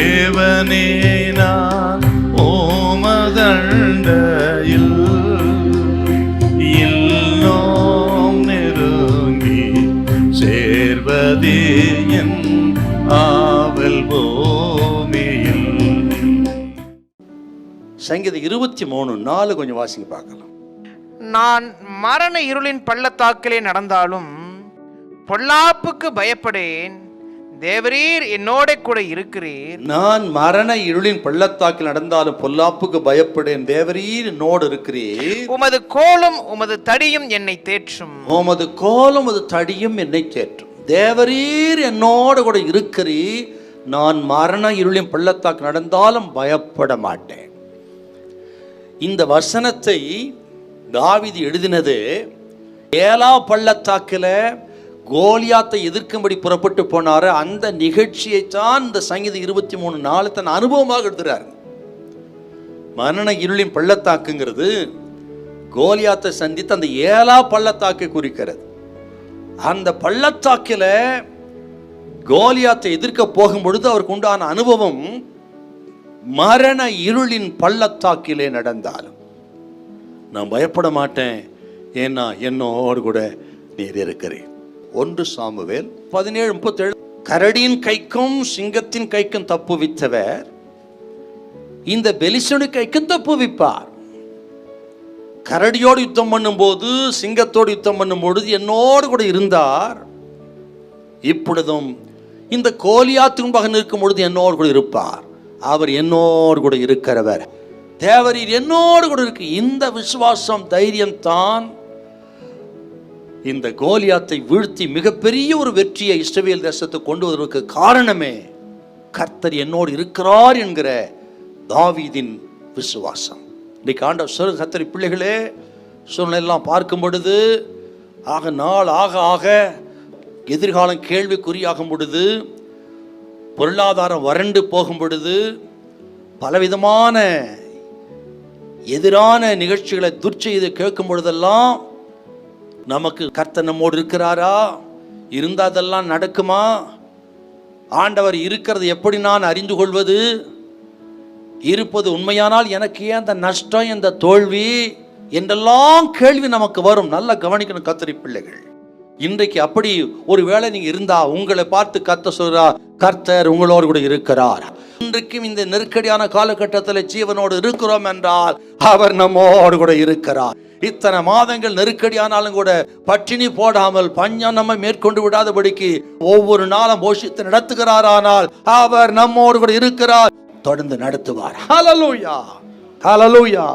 தேவனே நான் ஓமதண்டையில் இன்னும் நெருங்கி சேர்வதே என் ஆவல் பூமியில். சங்கீதம் 23:4 கொஞ்சம் வாசிங்க பார்க்கலாம். நான் மரண இருளின் பள்ளத்தாக்கிலே நடந்தாலும் பொல்லாப்புக்கு பயப்படேன், தேவரீர் என்னோட கூட இருக்கிறீர். நான் மரண இருளின் பள்ளத்தாக்கில் நடந்தாலும் பொல்லாப்புக்கு பயப்படேன், தேவரீர் என்னோடு இருக்கிறீர். உமது கோலும் உமது தடியும் என்னை தேற்றும். உமது கோலும் உமது தடியும் என்னை தேற்றும். தேவரீர் என்னோடு கூட இருக்கிறீர். நான் மரண இருளின் பள்ளத்தாக்கு நடந்தாலும் பயப்பட மாட்டேன். இந்த வசனத்தை தாவீது எழுதினது ஏலா பள்ளத்தாக்கில் கோலியாத்தை எதிர்க்கும்படி புறப்பட்டு போனாரு. அந்த நிகழ்ச்சியை தான் இந்த சங்கீதம் 23:4 தன் அனுபவமாக எடுத்துறாரு. மரண இருளின் பள்ளத்தாக்குங்கிறது கோலியாத்தை சந்தித்து அந்த ஏலா பள்ளத்தாக்கை குறிக்கிறது. அந்த பள்ளத்தாக்கில் கோலியாத்தை எதிர்க்க போகும் பொழுது அவருக்கு உண்டான அனுபவம் மரண இருளின் பள்ளத்தாக்கிலே நடந்தாலும் நான் பயப்பட மாட்டேன், ஏன்னா என்னோடு கூட நீர் இருக்கிறேன். 1 சாமுவேல் 17:37. கரடியின் கைக்கும் சிங்கத்தின் கைக்கும் தப்புவித்தவர் இந்த பெலிஸ்தீனு கைக்கும் தப்புவிப்பார். கரடியோடு யுத்தம் பண்ணும் போது, சிங்கத்தோடு யுத்தம் பண்ணும் பொழுது என்னோடு கூட இருந்தார். இப்பொழுதும் இந்த கோலியாத்தின் முன்பாக நிற்கும் பொழுது என்னோடு கூட இருப்பார். அவர் என்னோடு கூட இருக்கிறவர். தேவரீர் என்னோடு கூட இருக்கு. இந்த விசுவாசம், தைரியம் தான் இந்த கோலியாத்தை வீழ்த்தி மிகப்பெரிய ஒரு வெற்றியை இஸ்ரவேல் தேசத்துக்கு கொண்டு வருவதற்கு காரணமே கர்த்தர் என்னோடு இருக்கிறார் என்கிற தாவீதின் விசுவாசம். இன்னைக்கு ஆண்டவர் சொல்ற கர்த்தர் பிள்ளைகளே, சூழ்நிலையெல்லாம் பார்க்கும் பொழுது நாள் ஆக ஆக எதிர்காலம் கேள்விக்குறியாகும் பொழுது, பொருளாதாரம் வறண்டு போகும் பொழுது, பலவிதமான எதிரான நிகழ்ச்சிகளை துர்ச்செய்து கேட்கும் பொழுதெல்லாம் நமக்கு கர்த்தர் நம்மோடு இருக்கிறாரா, இருந்தால் அதெல்லாம் நடக்குமா, ஆண்டவர் இருக்கிறது எப்படி நான் அறிந்து கொள்வது, இருப்பது உண்மையானால் எனக்கு ஏன் அந்த நஷ்டம், இந்த தோல்வி என்றெல்லாம் கேள்வி நமக்கு வரும். நல்லா கவனிக்கணும் கர்த்தர் பிள்ளைகள். இன்றைக்கு அப்படி ஒரு வேளை நீங்க இருந்தா உங்களை பார்த்து கர்த்தர் சொல்றார், கர்த்தர் உங்களோடு கூட இருக்கிறார். இன்றைக்கும் இந்த நெருக்கடியான காலகட்டத்தில் ஜீவனோடு இருக்கிறோம் என்றால் அவர் நம்மோடு கூட இருக்கிறார். இத்தனை மாதங்கள் நெருக்கடியானாலும் கூட பட்டினி போடாமல், பஞ்சம் நம்மை மேற்கொண்டு விடாதபடிக்கு ஒவ்வொரு நாளும் போஷித்து நடத்துகிறார். ஆனால் அவர் நம்மோடு கூட இருக்கிறார், தொடர்ந்து நடத்துவார். ஹல்லேலூயா, ஹல்லேலூயா.